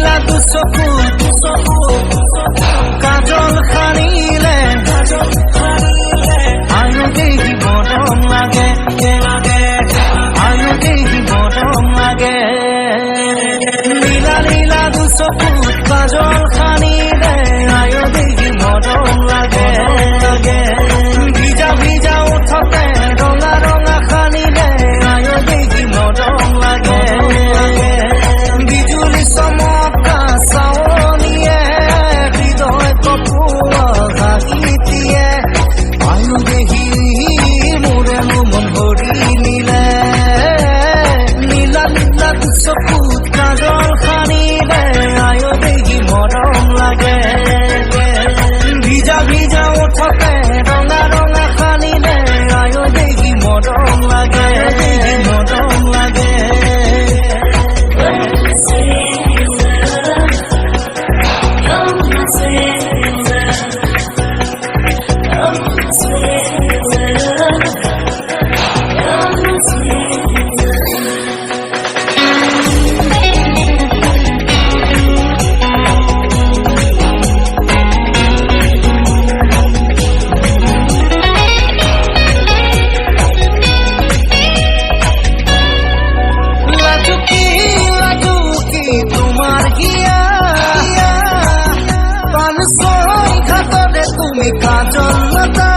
নীলা দুচকু কাজল সানিলে আয়ো দেখি মৰম লাগে আয়ো দেখি মৰম লাগে নীলা নীলা দুচকু কাজল সানিলে আয়ো দেখি মৰম লাগে ভিজা ভিজা ওঠতে ৰঙা ৰঙা সানিলে আয়ো দেখি মৰম লাগে বিজুলি চমকা চাৱনিয়ে হৃদয় কপোৱা হাঁহি দিয়ে আয়ো দেখি মোৰে মন ভৰি নিলে নীলা নীলা দুচকুত কাজল সানিলে আয়ো দেখি মৰম লাগে ভিজা ভিজা ওঠতে ৰঙা ৰঙা সানিলে আয়ো দেখি মৰম লাগে মৰম লাগে তুমি কাজল লতা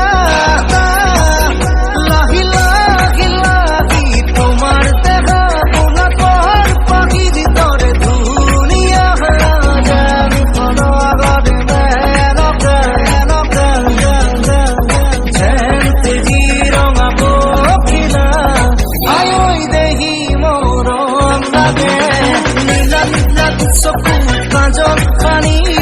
লাহি লাহি লাহি তোমার দেখা গোলাপর পাখির দরে দুনিয়া জানি কোনো আগরে ঝেনতে জি রঙা পখিলা আয়ই দেখি মরম লাগে নীলা নীলা দুচকু কাজল সানি